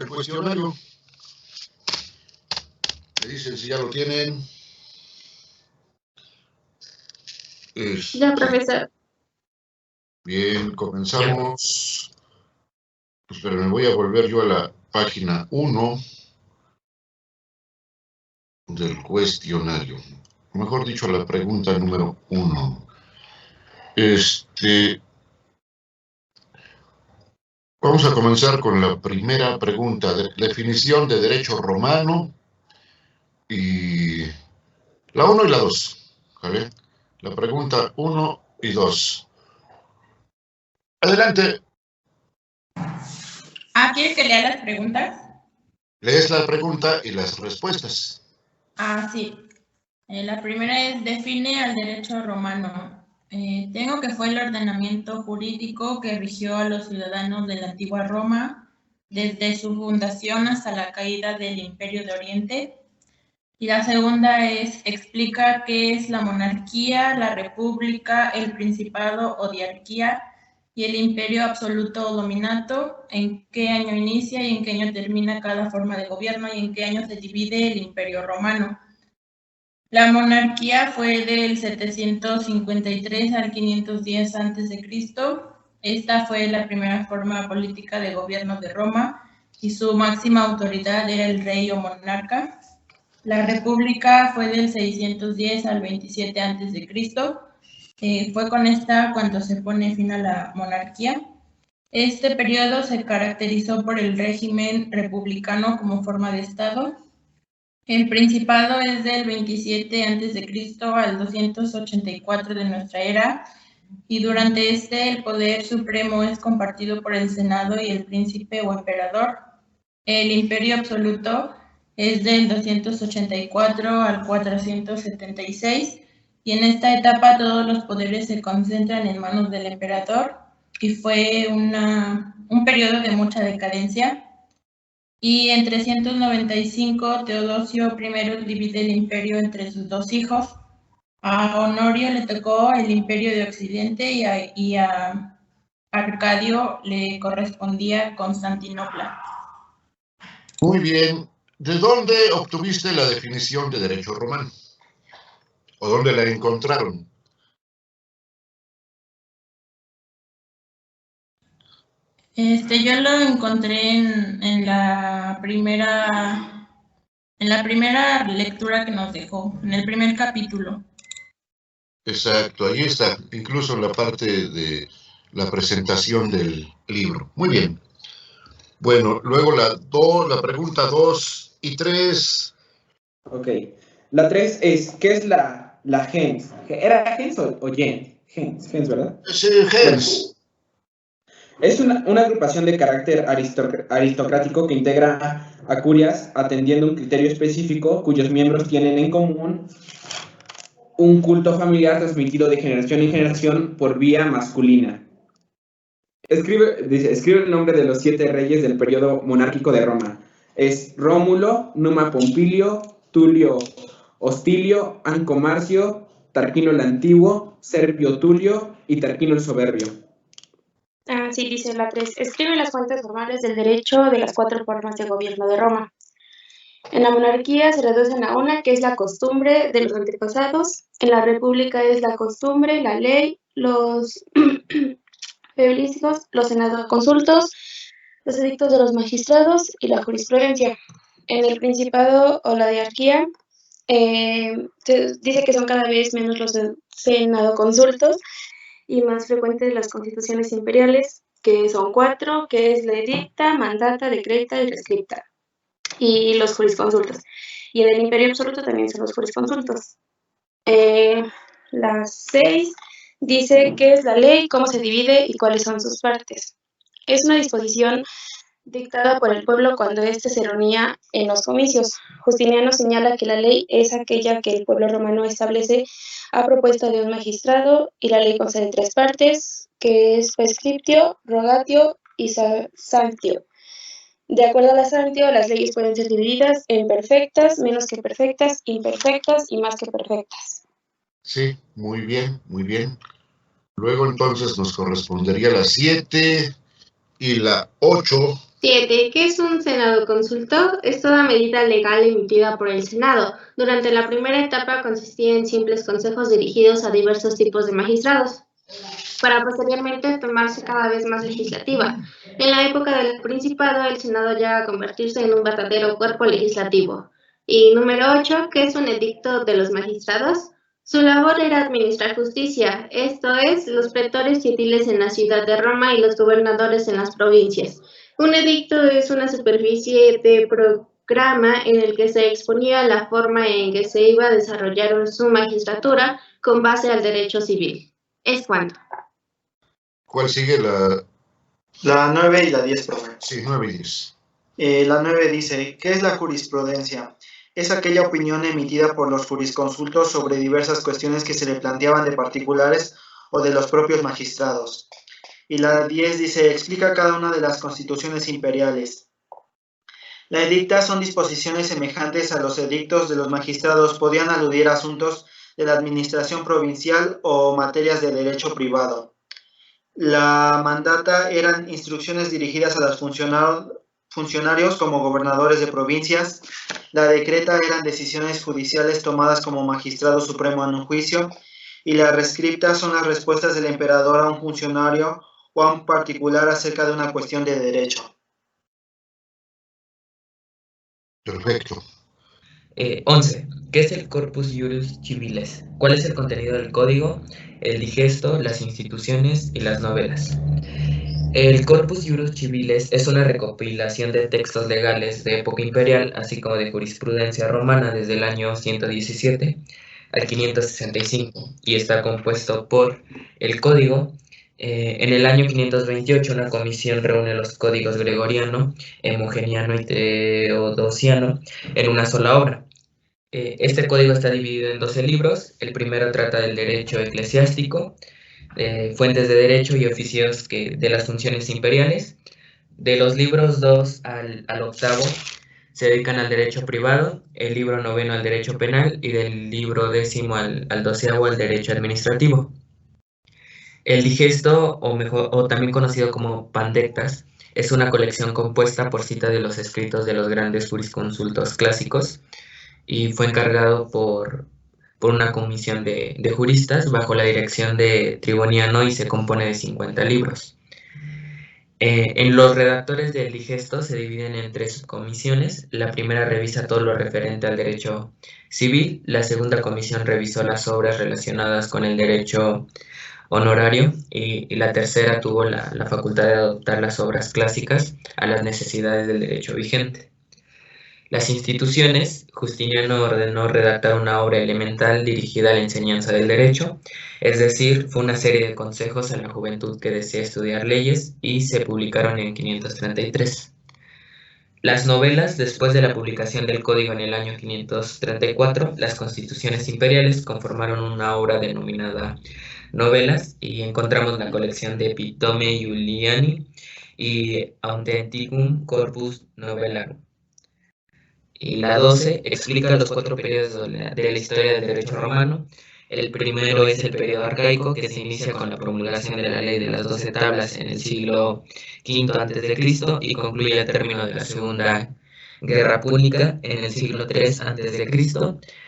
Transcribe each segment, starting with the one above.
el cuestionario. Me dicen si ya lo tienen. Ya, profesor. Bien, comenzamos. Pues, pero me voy a volver yo a la página 1 del cuestionario. O mejor dicho, a la pregunta número 1. Vamos a comenzar con la primera pregunta, definición de derecho romano, y la 1 y la 2, ¿vale? La pregunta 1 y 2. Adelante. ¿Quiere que lea las preguntas? Lees la pregunta y las respuestas. Sí. La primera es, define al derecho romano. Tengo que fue el ordenamiento jurídico que rigió a los ciudadanos de la antigua Roma desde su fundación hasta la caída del Imperio de Oriente. Y la segunda es, explica qué es la monarquía, la república, el principado o diarquía y el imperio absoluto o dominato, en qué año inicia y en qué año termina cada forma de gobierno y en qué año se divide el imperio romano. La monarquía fue del 753 al 510 a.C. Esta fue la primera forma política de gobierno de Roma y su máxima autoridad era el rey o monarca. La república fue del 610 al 27 a.C. Fue con esta cuando se pone fin a la monarquía. Este periodo se caracterizó por el régimen republicano como forma de Estado. El Principado es del 27 a.C. al 284 de nuestra era, y durante el poder supremo es compartido por el Senado y el príncipe o emperador. El Imperio Absoluto es del 284 al 476, y en esta etapa todos los poderes se concentran en manos del emperador, y fue un periodo de mucha decadencia. Y en 395, Teodosio I divide el imperio entre sus dos hijos. A Honorio le tocó el imperio de Occidente y a Arcadio le correspondía Constantinopla. Muy bien. ¿De dónde obtuviste la definición de derecho romano? ¿O dónde la encontraron? Yo lo encontré en la primera lectura que nos dejó, en el primer capítulo. Exacto, ahí está, incluso en la parte de la presentación del libro. Muy bien. Bueno, luego la pregunta 2 y 3. Ok. La 3 es, ¿qué es la gens? ¿Era gens o gens? Gens, ¿verdad? Sí, gens. Es una agrupación de carácter aristocrático que integra a curias atendiendo un criterio específico cuyos miembros tienen en común un culto familiar transmitido de generación en generación por vía masculina. Escribe el nombre de los 7 reyes del periodo monárquico de Roma. Es Rómulo, Numa Pompilio, Tulio Hostilio, Anco Marcio, Tarquino el Antiguo, Servio Tulio y Tarquino el Soberbio. Sí, dice la 3. Escribe las fuentes formales del derecho de las 4 formas de gobierno de Roma. En la monarquía se reducen a una, que es la costumbre de los antepasados. En la república es la costumbre, la ley, los plebiscitos, los senados consultos, los edictos de los magistrados y la jurisprudencia. En el principado o la diarquía se dice que son cada vez menos los senado consultos y más frecuentes las constituciones imperiales, que son 4, que es la edicta, mandata, decreta y rescripta, y los jurisconsultos. Y en el imperio absoluto también son los jurisconsultos. La 6 dice qué es la ley, cómo se divide y cuáles son sus partes. Es una disposición dictada por el pueblo cuando éste se reunía en los comicios. Justiniano señala que la ley es aquella que el pueblo romano establece a propuesta de un magistrado, y la ley consta de 3 partes, que es prescriptio, rogatio y sanctio. De acuerdo a la sanctio, las leyes pueden ser divididas en perfectas, menos que perfectas, imperfectas y más que perfectas. Sí, muy bien, muy bien. Luego entonces nos correspondería la 7 y la 8. 7. ¿Qué es un Senado consulto? Es toda medida legal emitida por el Senado. Durante la primera etapa consistía en simples consejos dirigidos a diversos tipos de magistrados, para posteriormente tomarse cada vez más legislativa. En la época del Principado, el Senado llega a convertirse en un verdadero cuerpo legislativo. Y número 8, ¿qué es un edicto de los magistrados? Su labor era administrar justicia, esto es, los pretores y ediles en la ciudad de Roma y los gobernadores en las provincias. Un edicto es una superficie de programa en el que se exponía la forma en que se iba a desarrollar su magistratura con base al derecho civil. Es cuanto. ¿Cuál sigue? La 9 y la 10, profe. Sí, 9 y 10. La 9 dice, ¿qué es la jurisprudencia? Es aquella opinión emitida por los jurisconsultos sobre diversas cuestiones que se le planteaban de particulares o de los propios magistrados. Y la 10 dice, explica cada una de las constituciones imperiales. La edicta son disposiciones semejantes a los edictos de los magistrados, podían aludir a asuntos de la administración provincial o materias de derecho privado. La mandata eran instrucciones dirigidas a los funcionarios como gobernadores de provincias. La decreta eran decisiones judiciales tomadas como magistrado supremo en un juicio. Y la rescripta son las respuestas del emperador a un funcionario o a un particular acerca de una cuestión de derecho. Perfecto. 11. ¿Qué es el Corpus Juris Civiles? ¿Cuál es el contenido del código, el digesto, las instituciones y las novelas? El Corpus Juris Civiles es una recopilación de textos legales de época imperial, así como de jurisprudencia romana desde el año 117 al 565, y está compuesto por el código. En el año 528 una comisión reúne los códigos gregoriano, hemogeniano y teodosiano en una sola obra. Este código está dividido en 12 libros. El primero trata del derecho eclesiástico, fuentes de derecho y oficios de las funciones imperiales. De los libros 2 al octavo se dedican al derecho privado, el libro 9 al derecho penal y del libro 10 al 12 al derecho administrativo. El digesto, o también conocido como pandectas, es una colección compuesta por cita de los escritos de los grandes jurisconsultos clásicos y fue encargado por una comisión de juristas bajo la dirección de Triboniano y se compone de 50 libros. En los redactores del digesto se dividen en 3 subcomisiones. La primera revisa todo lo referente al derecho civil, la segunda comisión revisó las obras relacionadas con el derecho honorario y la tercera tuvo la facultad de adaptar las obras clásicas a las necesidades del derecho vigente. Las instituciones, Justiniano ordenó redactar una obra elemental dirigida a la enseñanza del derecho, es decir, fue una serie de consejos a la juventud que desea estudiar leyes y se publicaron en 533. Las novelas, después de la publicación del código en el año 534, las constituciones imperiales conformaron una obra denominada Novelas y encontramos la colección de Epitome Iuliani y Authenticum Corpus Novellarum. Y la 12 explica los 4 periodos de la historia del derecho romano. El primero es el periodo arcaico, que se inicia con la promulgación de la ley de las 12 tablas en el siglo V a.C. y concluye al término de la Segunda Guerra Púnica en el siglo III a.C.,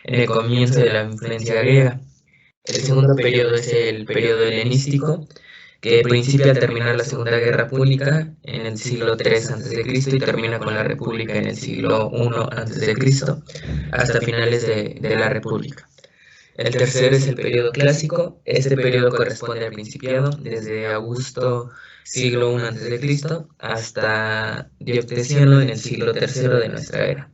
en el comienzo de la influencia griega. El segundo periodo es el periodo helenístico, que principia al terminar la Segunda Guerra Púnica en el siglo III a.C. y termina con la República en el siglo I a.C. hasta finales de la República. El tercero es el periodo clásico. Este periodo corresponde al Principiado, desde Augusto siglo I a.C. hasta Diocleciano en el siglo III de nuestra era.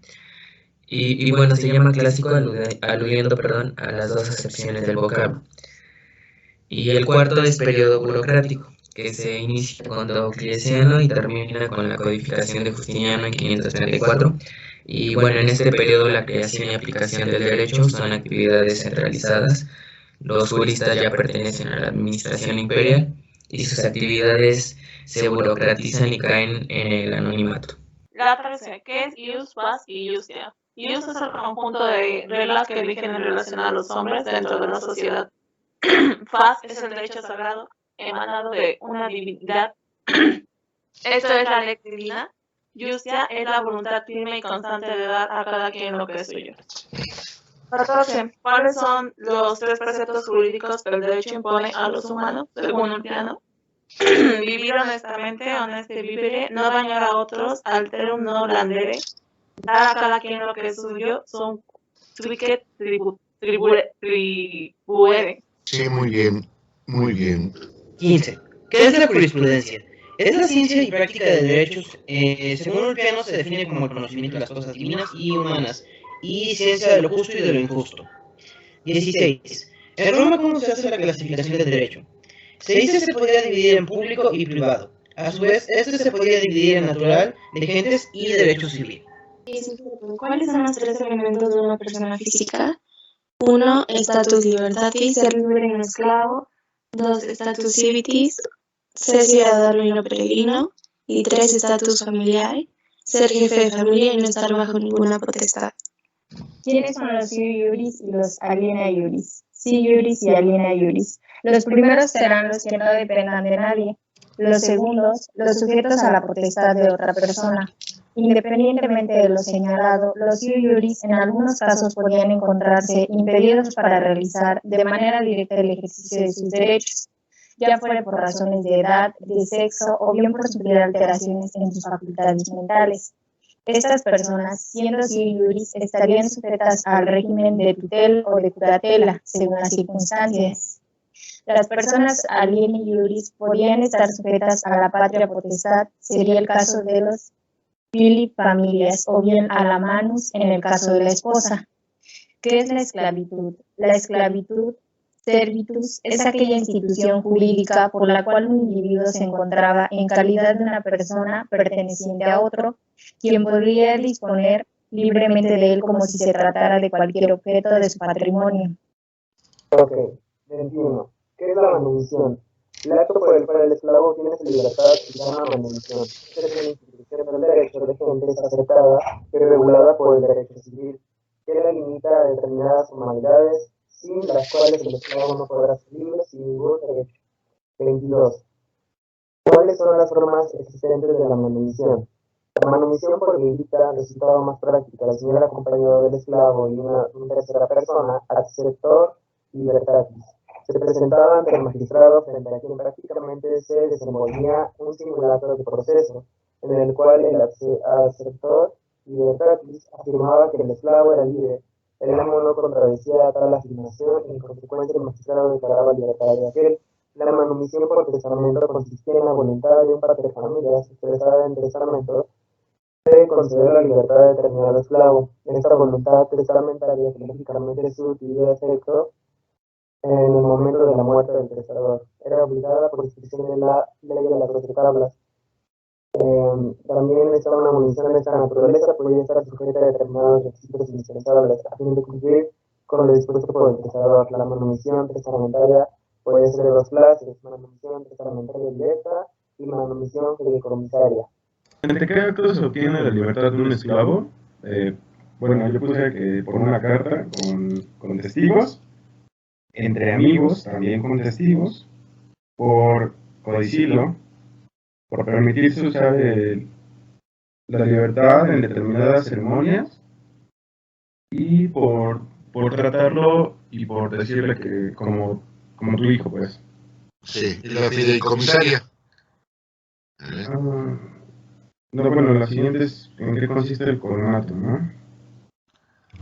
Y bueno, se llama clásico aludiendo a las 2 acepciones del vocablo. Y el cuarto es periodo burocrático, que se inicia con Diocleciano y termina con la codificación de Justiniano en 534. Y bueno, en este periodo la creación y aplicación del derecho son actividades centralizadas. Los juristas ya pertenecen a la administración imperial y sus actividades se burocratizan y caen en el anonimato. La 13, ¿qué es ius, fas y iustia? Ius es el conjunto de reglas que rigen en relación a los hombres dentro de la sociedad. Fas es el derecho sagrado emanado de una divinidad. Esto es la ley divina. Justia es la voluntad firme y constante de dar a cada quien lo que es suyo. 14. ¿Cuáles son los 3 preceptos jurídicos que el derecho impone a los humanos, según un plano? Vivir honestamente, honeste vivere, no dañar a otros, alterum no blandere, dar a cada quien lo que es suyo, son tribuere. Sí, muy bien, muy bien. 15. ¿Qué es la jurisprudencia? Es la ciencia y práctica de derechos. Según Ulpiano se define como el conocimiento de las cosas divinas y humanas, y ciencia de lo justo y de lo injusto. 16. En Roma, ¿cómo se hace la clasificación del derecho? Se dice que se podría dividir en público y privado. A su vez, este se podría dividir en natural, de gentes y derecho civil. ¿Cuáles son los 3 elementos de una persona física? 1. Status libertatis, ser libre y no esclavo. 2. Status civitis, ser ciudadano y no peregrino. Y 3. Status familiar, ser jefe de familia y no estar bajo ninguna potestad. ¿Quiénes son los siu iuris y los aliena iuris? Siu iuris y aliena iuris. Los primeros serán los que no dependan de nadie. Los segundos, los sujetos a la potestad de otra persona. Independientemente de lo señalado, los siu iuris en algunos casos podían encontrarse impedidos para realizar de manera directa el ejercicio de sus derechos, ya fuera por razones de edad, de sexo o bien por sufrir alteraciones en sus facultades mentales. Estas personas, siendo siu iuris, estarían sujetas al régimen de tutela o de curatela, según las circunstancias. Las personas aliena iuris podían estar sujetas a la patria potestad, sería el caso de los fili familias, o bien a la manus en el caso de la esposa. ¿Qué es la esclavitud? La esclavitud, servitus, es aquella institución jurídica por la cual un individuo se encontraba en calidad de una persona perteneciente a otro, quien podría disponer libremente de él como si se tratara de cualquier objeto de su patrimonio. Ok, 21. ¿Qué es la manutención? El acto por el cual el esclavo tiene su libertad se llama manutención. Esta es una institución del derecho de gentes aceptada y regulada por el derecho civil, que la limita a determinadas humanidades, sin las cuales el esclavo no podrá ser libre sin ningún derecho. 22. ¿Cuáles son las formas existentes de la manutención? La manutención por levita resultaba más práctica al señor acompañado del esclavo y una tercera persona, acceptor libertatis. Se presentaba ante el magistrado frente a quien prácticamente se desenvolvía un simulacro de proceso, en el cual el acceptor libertatis afirmaba que el esclavo era libre. El amo no contradecía tal afirmación y en consecuencia el magistrado declaraba libertad de aquel. La manutención por testamento consistía en la voluntad de un pater familias expresada en testamento de conceder la libertad de determinado esclavo. Esta voluntad testamentaria que lógicamente surtiría efecto en el momento de la muerte del testador. Era obligada por inscripción de la ley de las 12 tablas. También estaba una munición de esta naturaleza, podía estar sujeta a determinados requisitos indispensables a fin de cumplir con lo dispuesto por el testador. La manutención testamentaria puede ser de 2 clases: manutención testamentaria directa y manutención fideicomisaria. ¿Entre qué actos se obtiene la libertad de un esclavo? Bueno, yo puse que por una carta con testigos, entre amigos también con testigos, por codicilo, por permitirse usar la libertad en determinadas ceremonias y por tratarlo y por decirle que como tu hijo, pues. Sí, y la fideicomisaria. No, bueno, la siguiente es en qué consiste el coronato, ¿no?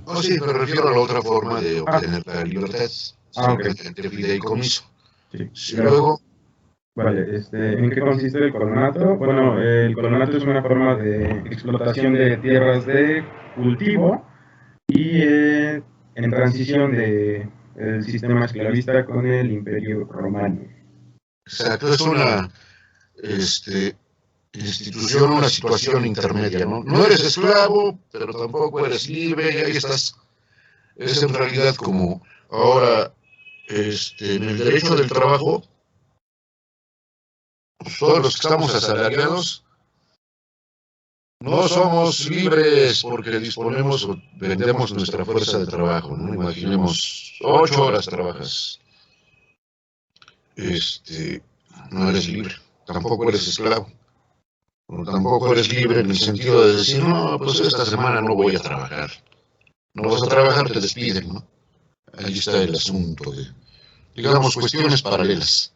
Oh, sí, me refiero a la otra forma de obtener la libertad. Ok. El fideicomiso. Sí. Y luego, Vale, ¿en qué consiste el coronato? Bueno, el coronato es una forma de explotación de tierras de cultivo y en transición del sistema esclavista con el Imperio Romano. exacto, es una institución, una situación intermedia, ¿no? No eres esclavo, pero tampoco eres libre, y ahí estás. Es en realidad como ahora, en el derecho del trabajo, todos los que estamos asalariados, no somos libres porque disponemos o vendemos nuestra fuerza de trabajo, ¿no? Imaginemos, 8 horas trabajas. No eres libre, tampoco eres esclavo. Pero tampoco eres libre en el sentido de decir, no, pues esta semana no voy a trabajar. No vas a trabajar, te despiden, ¿no? Ahí está el asunto de, digamos, cuestiones paralelas.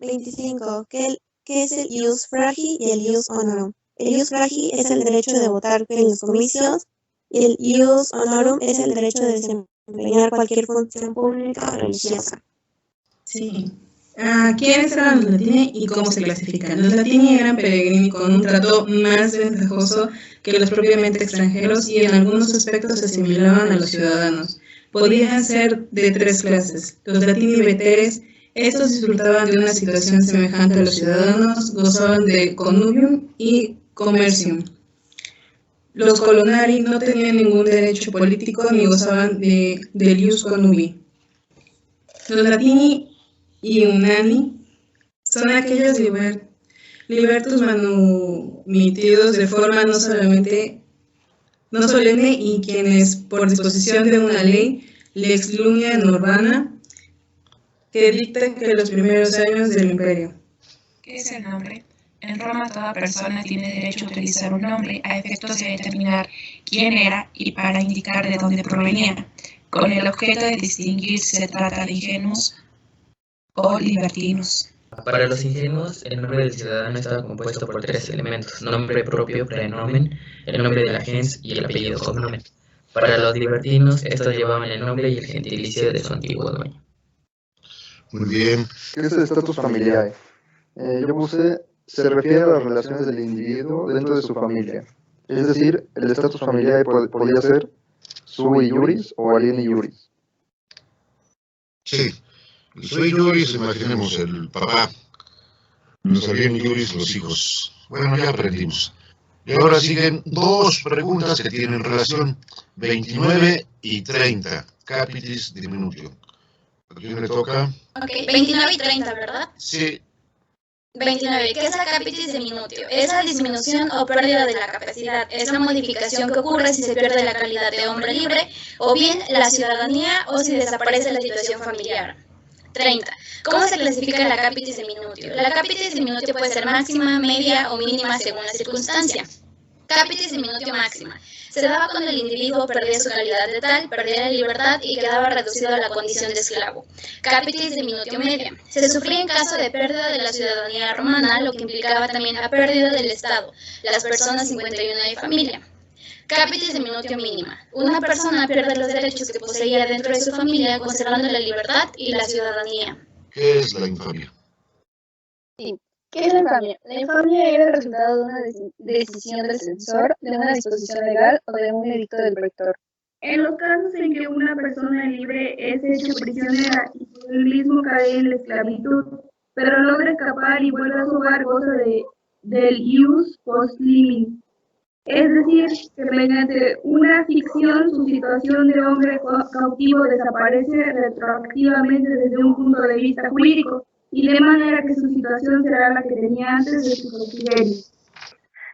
25. ¿Qué es el ius fragi y el ius honorum? El ius fragi es el derecho de votar en los comicios y el ius honorum es el derecho de desempeñar cualquier función pública o religiosa. Sí. ¿Quiénes eran los latini y cómo se clasifican? Los latini eran peregrini con un trato más ventajoso que los propiamente extranjeros y en algunos aspectos se asimilaban a los ciudadanos. Podían ser de tres clases. Los latini veteres, estos disfrutaban de una situación semejante a los ciudadanos, gozaban de connubium y commercium. Los colonari no tenían ningún derecho político ni gozaban del ius connubii. Los latini y unani son aquellos libertus manumitidos de forma no solemne y quienes, por disposición de una ley, lex lumia urbana, que dicta que los primeros años del imperio. ¿Qué es el nombre? En Roma toda persona tiene derecho a utilizar un nombre a efectos de determinar quién era y para indicar de dónde provenía, con el objeto de distinguir si se trata de ingenuos o libertinos. Para los ingenuos, el nombre del ciudadano estaba compuesto por tres elementos: nombre propio, prenomen, el nombre de la gens y el apellido cognomen. Para los libertinos, estos llevaban el nombre y el gentilicio de su antiguo dueño. Muy bien. ¿Qué es el estatus familiar? Yo puse, se refiere a las relaciones del individuo dentro de su familia. Es decir, el estatus familiar podría ser sui juris o alieni juris. Sí. El sui juris, imaginemos el papá. Los alieni juris, los hijos. Bueno, ya aprendimos. Y ahora siguen dos preguntas que tienen relación. 29 y 30. Capitis diminutio. ¿A quién le toca? Ok, 29 y 30, ¿verdad? Sí. 29. ¿Qué es la capitis diminutio? Es la disminución o pérdida de la capacidad. Es la modificación que ocurre si se pierde la calidad de hombre libre, o bien la ciudadanía, o si desaparece la situación familiar. 30. ¿Cómo se clasifica la capitis diminutio? La capitis diminutio puede ser máxima, media o mínima según la circunstancia. Capitis diminutio máxima. Se daba cuando el individuo perdía su calidad de tal, perdía la libertad y quedaba reducido a la condición de esclavo. Capitis diminutio media. Se sufría en caso de pérdida de la ciudadanía romana, lo que implicaba también la pérdida del Estado, las personas 51 y familia. Capitis diminutio mínima. Una persona pierde los derechos que poseía dentro de su familia, conservando la libertad y la ciudadanía. ¿Qué es la infamia? Sí. ¿Qué es la infamia? La infamia era el resultado de una decisión del censor, de una disposición legal o de un edicto del rector. En los casos en que una persona libre es hecha prisionera y por el mismo cae en la esclavitud, pero logra escapar y vuelve a su hogar, goza del ius post limim. Es decir, que mediante una ficción su situación de hombre cautivo desaparece retroactivamente desde un punto de vista jurídico, y de manera que su situación será la que tenía antes de su cautiverio.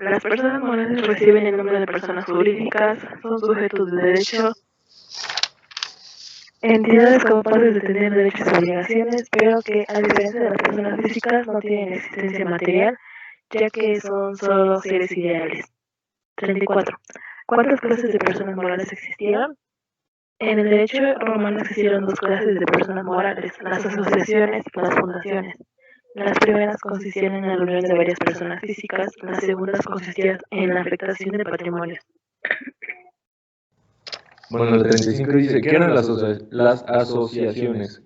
Las personas morales reciben el nombre de personas jurídicas, son sujetos de derecho, entidades capaces de tener derechos y obligaciones, pero que, a diferencia de las personas físicas, no tienen existencia material, ya que son solo seres ideales. 34. ¿Cuántas clases de personas morales existieron? En el derecho romano existieron dos clases de personas morales, las asociaciones y las fundaciones. Las primeras consistían en la reunión de varias personas físicas, las segundas consistían en la afectación de patrimonios. Bueno, el 35 dice, ¿qué eran las asociaciones?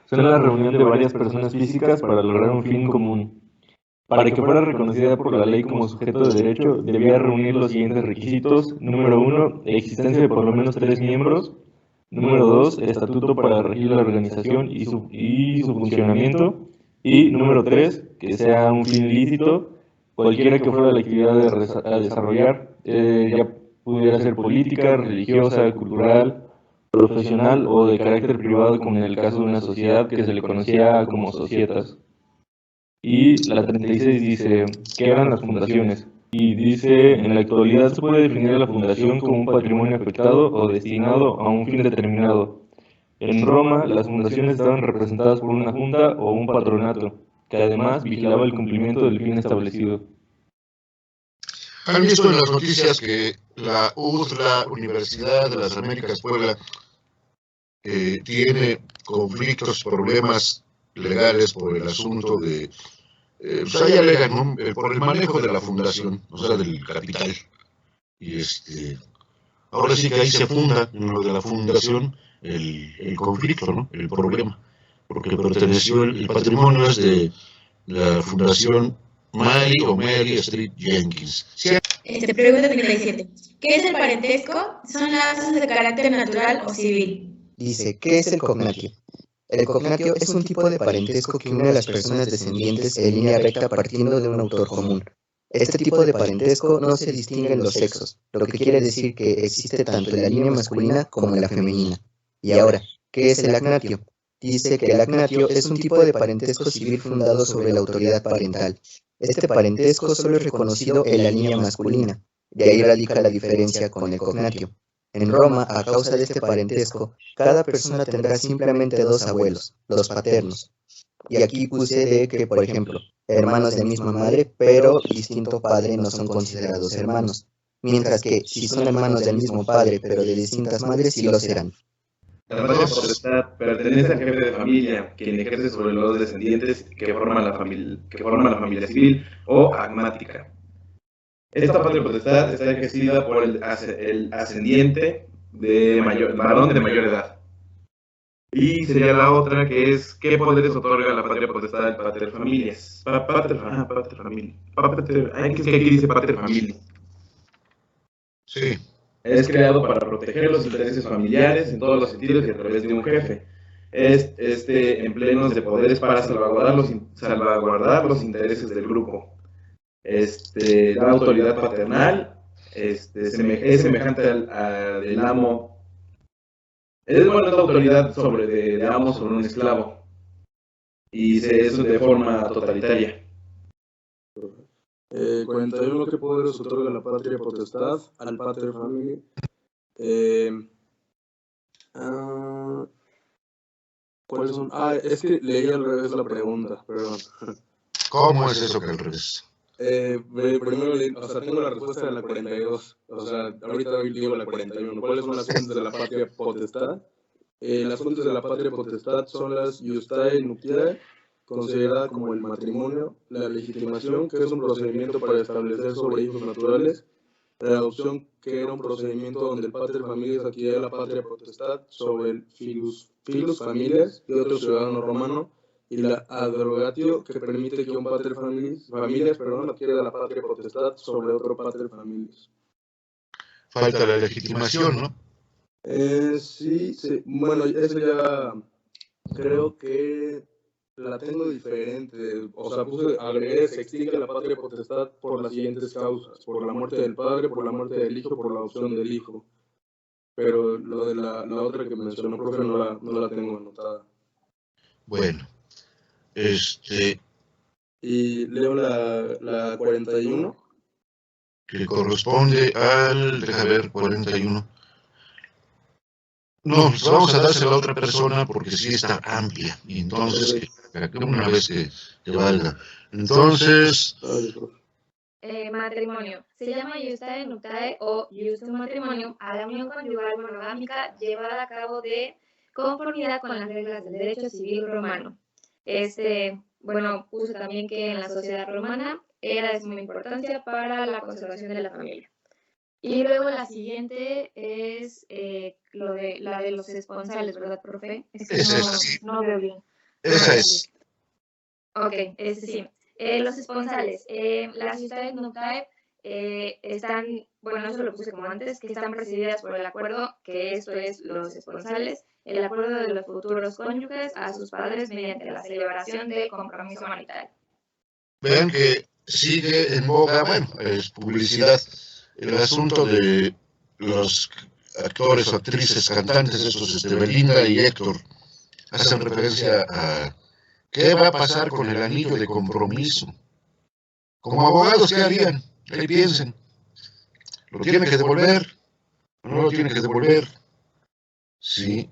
Son la reunión de varias personas físicas para lograr un fin común. Para que fuera reconocida por la ley como sujeto de derecho, debía reunir los siguientes requisitos. Número 1, existencia de por lo menos 3 miembros. Número 2, estatuto para regir la organización y su funcionamiento. Y número 3, que sea un fin ilícito, cualquiera que fuera la actividad a desarrollar, ya pudiera ser política, religiosa, cultural, profesional o de carácter privado, como en el caso de una sociedad que se le conocía como societas. Y la 36 dice, ¿qué eran las fundaciones? Y dice, en la actualidad se puede definir a la fundación como un patrimonio afectado o destinado a un fin determinado. En Roma, las fundaciones estaban representadas por una junta o un patronato, que además vigilaba el cumplimiento del fin establecido. Han visto en las noticias que la UDLA, Universidad de las Américas Puebla, tiene conflictos, problemas legales por el asunto de, pues ahí alegan, ¿no? Por el manejo de la fundación, o sea, del capital. Y ahora sí que ahí se funda, en lo de la fundación, el conflicto, ¿no? El problema. Porque perteneció, el patrimonio es de la fundación Mary Street Jenkins. Sí. Pregunta 37. ¿Qué es el parentesco? ¿Son lazos de carácter natural o civil? Dice, ¿qué es el cognatio? El cognatio es un tipo de parentesco que une a las personas descendientes en línea recta partiendo de un autor común. Este tipo de parentesco no se distingue en los sexos, lo que quiere decir que existe tanto en la línea masculina como en la femenina. Y ahora, ¿qué es el agnatio? Dice que el agnatio es un tipo de parentesco civil fundado sobre la autoridad parental. Este parentesco solo es reconocido en la línea masculina, de ahí radica la diferencia con el cognatio. En Roma, a causa de este parentesco, cada persona tendrá simplemente dos abuelos, los paternos. Y aquí puse de que, por ejemplo, hermanos de misma madre, pero distinto padre no son considerados hermanos, mientras que si son hermanos del mismo padre, pero de distintas madres, sí lo serán. La patria potestad pertenece al jefe de familia, quien ejerce sobre los descendientes que forman la familia civil o agmática. Esta patria potestad está ejercida por el ascendiente varón de mayor edad. Y sería la otra, que es, ¿qué poderes otorga la patria potestad al pater familias? Pater familia. Es que aquí dice pater familia. Sí. Es creado para proteger los intereses familiares en todos los sentidos y a través de un jefe. Es en plenos de poderes para salvaguardar los intereses del grupo. La autoridad paternal es semejante al del amo. Es la autoridad de amo sobre un esclavo. Y eso de forma totalitaria. 41. ¿Qué poderes otorga la patria potestad al pater familia? ¿Cuáles son? Es que leí al revés la pregunta, perdón. ¿Cómo es eso que al revés? Primero, tengo la respuesta de la 42. Ahorita digo la 41. ¿Cuáles son las fuentes de la patria potestad? Las fuentes de la patria potestad son las Iustae Nuptiae, considerada como el matrimonio, la legitimación, que es un procedimiento para establecer sobre hijos naturales, la adopción, que era un procedimiento donde el pater familias adquiría la patria potestad sobre el filus familias y otro ciudadano romano, y la adrogatio, que permite que un pater familias adquiera la patria potestad sobre otro pater familias. Falta la legitimación, ¿no? Sí. Bueno, eso ya creo que la tengo diferente. Agregué, se extingue la patria potestad por las siguientes causas: por la muerte del padre, por la muerte del hijo, por la adopción del hijo. Pero lo de la otra que mencionó, profe, no la tengo anotada. Bueno, Y leo la 41. Que corresponde al, déjame ver, 41. No, pues vamos a dársela a otra persona porque sí está amplia. Y entonces, una vez que valga. Entonces... Matrimonio. Se llama Iustae Nuptiae o Iustum Matrimonium a la unión conyugal monogámica llevada a cabo de conformidad con las reglas del derecho civil romano. Puse también que en la sociedad romana era de suma importancia para la conservación de la familia. Y luego la siguiente es la de los esponsales, ¿verdad, profe? Es que no veo bien. Esa es. Ok, sí. Los esponsales. Las Iustae Nuptiae están, eso lo puse como antes, que están presididas por el acuerdo, que esto es los esponsales, el acuerdo de los futuros cónyuges a sus padres mediante la celebración del compromiso marital. Vean que sigue en boga, es publicidad, el asunto de los actores o actrices, cantantes, esos, Belinda y Héctor, hacen referencia a qué va a pasar con el anillo de compromiso. Como abogados, ¿qué harían? Ahí piensen. ¿Lo tiene que devolver? ¿No lo tiene que devolver? Sí,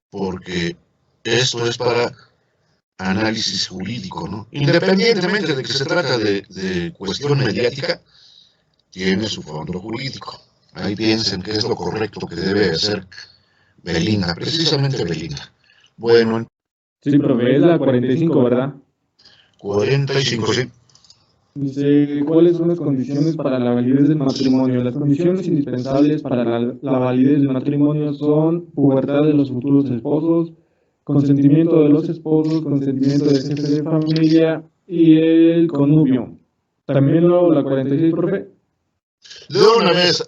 porque esto es para análisis jurídico, ¿no? Independientemente de que se trata de cuestión mediática, tiene su fondo jurídico. Ahí piensen qué es lo correcto que debe hacer Belinda, precisamente Belinda. Bueno, Sí, profe, es la 45, ¿verdad? 45, sí. Dice, ¿cuáles son las condiciones para la validez del matrimonio? Las condiciones indispensables para la validez del matrimonio son pubertad de los futuros esposos, consentimiento de los esposos, consentimiento del jefe de familia y el connubio. También la 46, profe. De una vez.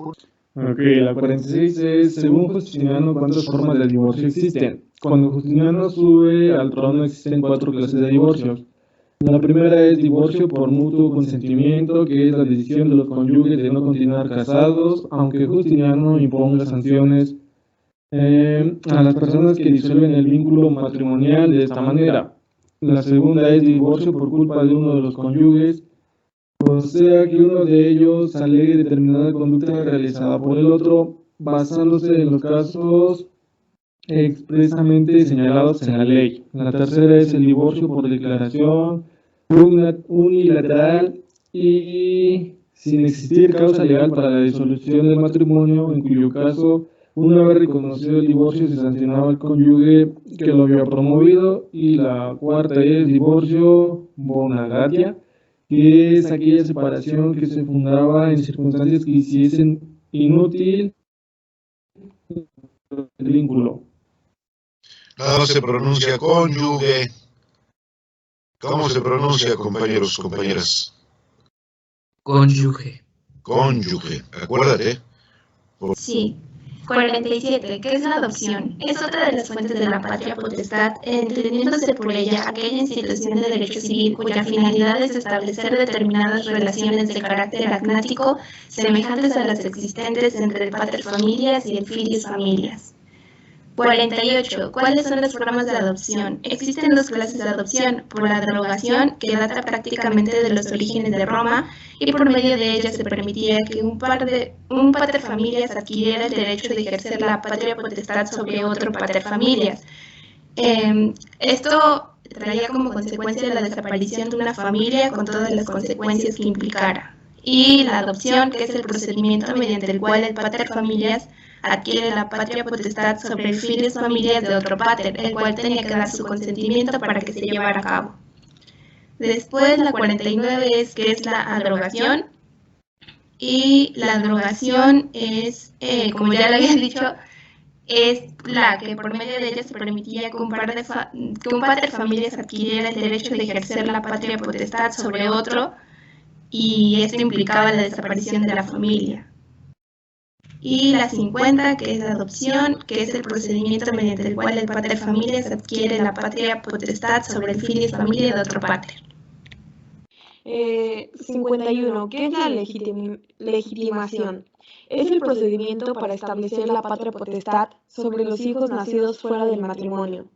Ok, la 46 es, según Justiniano, ¿cuántas formas de divorcio existen? Cuando Justiniano sube al trono existen 4 clases de divorcios. La primera es divorcio por mutuo consentimiento, que es la decisión de los cónyuges de no continuar casados, aunque Justiniano imponga sanciones a las personas que disuelven el vínculo matrimonial de esta manera. La segunda es divorcio por culpa de uno de los cónyuges, o sea que uno de ellos alegue determinada conducta realizada por el otro, basándose en los casos expresamente señalados en la ley. La tercera es el divorcio por declaración unilateral y sin existir causa legal para la disolución del matrimonio, en cuyo caso, una vez reconocido el divorcio, se sancionaba al cónyuge que lo había promovido. Y la cuarta es divorcio bonagatia, que es aquella separación que se fundaba en circunstancias que hiciesen inútil el vínculo. No se pronuncia cónyuge. ¿Cómo se pronuncia, compañeros, compañeras? Cónyuge. Cónyuge, acuérdate. Sí. 47. ¿Qué es la adopción? Es otra de las fuentes de la patria potestad, entendiéndose por ella aquella institución de derecho civil cuya finalidad es establecer determinadas relaciones de carácter agnático semejantes a las existentes entre el pater familias y el filius familias. 48. ¿Cuáles son las formas de adopción? Existen 2 clases de adopción, por la derogación, que data prácticamente de los orígenes de Roma, y por medio de ella se permitía que un pater familias adquiriera el derecho de ejercer la patria potestad sobre otro pater familias. Esto traía como consecuencia la desaparición de una familia con todas las consecuencias que implicara. Y la adopción, que es el procedimiento mediante el cual el pater familias adquiere la patria potestad sobre el filius familias de otro pater, el cual tenía que dar su consentimiento para que se llevara a cabo. Después, la 49 es que es la adrogación, y la adrogación es, como ya lo había dicho, es la que por medio de ella se permitía que un pater familias adquiriera el derecho de ejercer la patria potestad sobre otro, y esto implicaba la desaparición de la familia. Y la 50, que es la adopción, que es el procedimiento mediante el cual el pater familias adquiere la patria potestad sobre el filius familia de otro pater. 51. ¿Qué es la legitimación? Es el procedimiento para establecer la patria potestad sobre los hijos nacidos fuera del matrimonio.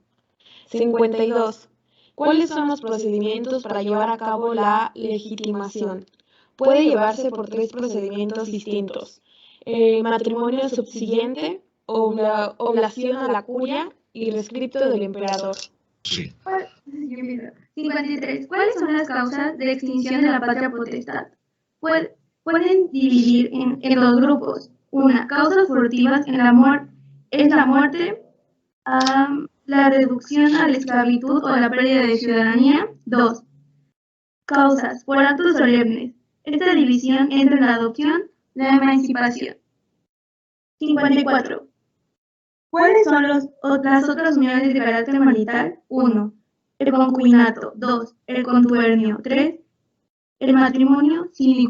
52. ¿Cuáles son los procedimientos para llevar a cabo la legitimación? Puede llevarse por 3 procedimientos distintos: matrimonio subsiguiente, oblación a la curia y rescripto del emperador. Sí. 53. ¿Cuáles son las causas de extinción de la patria potestad? Pueden dividir en 2 grupos. Una, causas furtivas en la muerte, la reducción a la esclavitud o la pérdida de ciudadanía. 2. Causas por actos solemnes. Esta división entra en la adopción, la emancipación. 54. ¿Cuáles son las otras uniones de carácter marital? 1. El concubinato. 2. El contubernio. 3. El matrimonio sin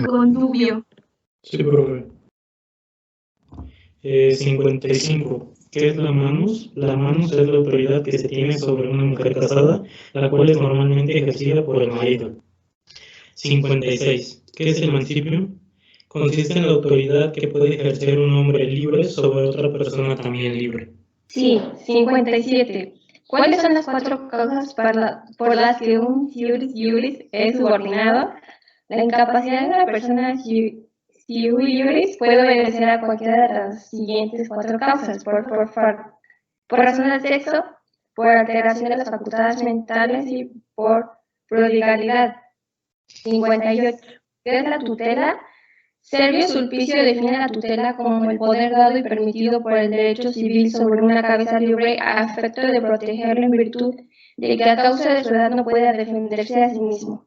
connubio. Sí, profe. 55. ¿Qué es la manus? La manus es la autoridad que se tiene sobre una mujer casada, la cual es normalmente ejercida por el marido. 56. ¿Qué es el mancipio? Consiste en la autoridad que puede ejercer un hombre libre sobre otra persona también libre. Sí. 57. ¿Cuáles son las 4 causas por las que un iuris es subordinado? La incapacidad de la persona iuris puede obedecer a cualquiera de las siguientes 4 causas: por razón del sexo, por alteración de las facultades mentales y por prodigalidad. 58. ¿Qué es la tutela? Servio Sulpicio define la tutela como el poder dado y permitido por el derecho civil sobre una cabeza libre a efecto de protegerlo en virtud de que a causa de su edad no pueda defenderse a sí mismo.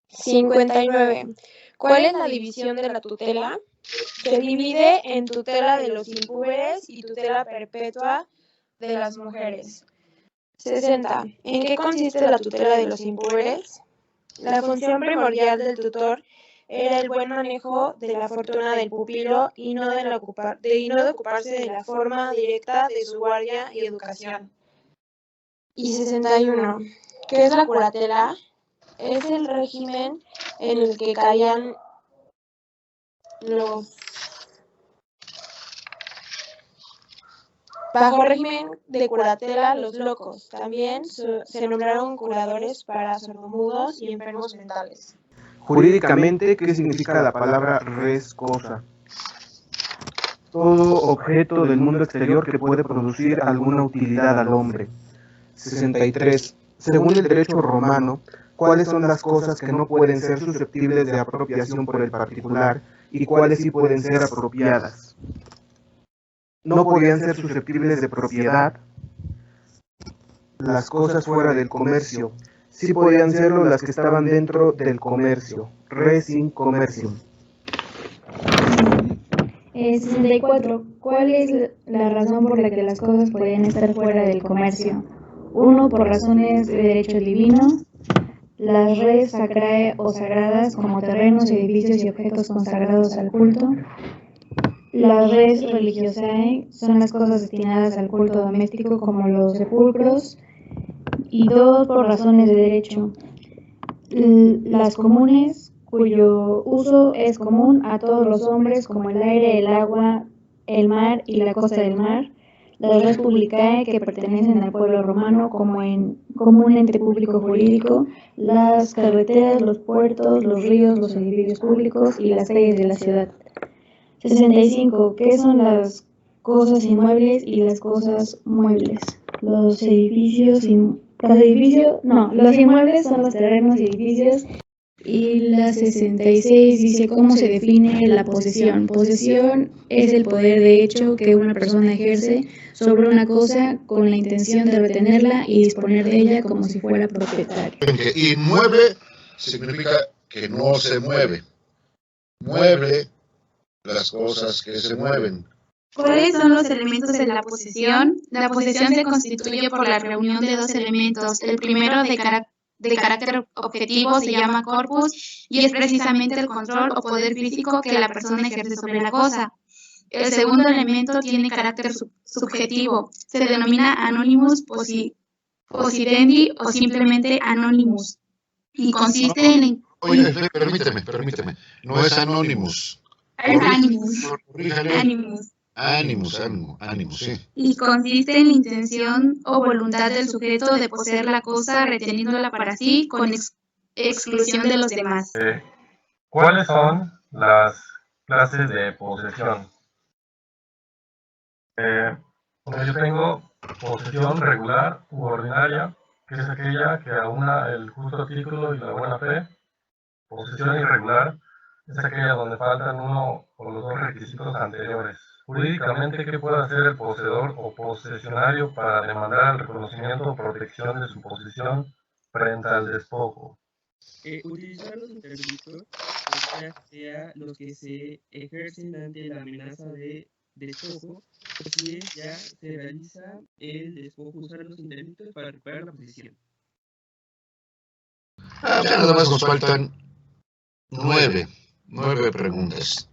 59. ¿Cuál es la división de la tutela? Se divide en tutela de los impúberes y tutela perpetua de las mujeres. 60. ¿En qué consiste la tutela de los impúberes? La función primordial del tutor era el buen manejo de la fortuna del pupilo y no de ocuparse de la forma directa de su guardia y educación. Y 61. ¿Qué es la curatela? Es el régimen en el que caían los... Bajo régimen de curatela, los locos. También se nombraron curadores para sordomudos y enfermos mentales. Jurídicamente, ¿qué significa la palabra res cosa? Todo objeto del mundo exterior que puede producir alguna utilidad al hombre. 63. Según el derecho romano, ¿cuáles son las cosas que no pueden ser susceptibles de apropiación por el particular y cuáles sí pueden ser apropiadas? No podían ser susceptibles de propiedad las cosas fuera del comercio. Sí podían serlo las que estaban dentro del comercio. Res in commercium. 64. ¿Cuál es la razón por la que las cosas podían estar fuera del comercio? 1. Por razones de derecho divino. Las res sacrae o sagradas como terrenos, edificios y objetos consagrados al culto. Las res religiosae son las cosas destinadas al culto doméstico como los sepulcros. Y 2. Por razones de derecho. Las comunes, cuyo uso es común a todos los hombres, como el aire, el agua, el mar y la costa del mar. Las res publicae, que pertenecen al pueblo romano como un ente público jurídico. Las carreteras, los puertos, los ríos, los edificios públicos y las calles de la ciudad. 65. ¿Qué son las cosas inmuebles y las cosas muebles? Los inmuebles son los terrenos y edificios. Y la 66 dice cómo se define la posesión. Posesión es el poder de hecho que una persona ejerce sobre una cosa con la intención de retenerla y disponer de ella como si fuera propietario. Inmueble significa que no se mueve. Mueble, las cosas que se mueven. ¿Cuáles son los elementos de la posesión? La posesión se constituye por la reunión de dos elementos. El primero de carácter objetivo se llama corpus y es precisamente el control o poder físico que la persona ejerce sobre la cosa. El segundo elemento tiene carácter subjetivo. Se denomina anonimus possidendi o simplemente anonymous y consiste en... Oye, permíteme. No es anonymous. Es animus, sí. Y consiste en la intención o voluntad del sujeto de poseer la cosa reteniéndola para sí con exclusión de los demás. ¿Cuáles son las clases de posesión? Yo tengo posesión regular u ordinaria, que es aquella que aúna el justo título y la buena fe. Posesión irregular es aquella donde faltan uno o los dos requisitos anteriores. Jurídicamente, ¿qué puede hacer el poseedor o posesionario para demandar el reconocimiento o protección de su posesión frente al despojo? Utilizar los interdictos, ya sea los que se ejercen ante la amenaza de despojo, o si ya se realiza el despojo, usar los interdictos para recuperar la posesión. Nada más nos faltan 9 preguntas.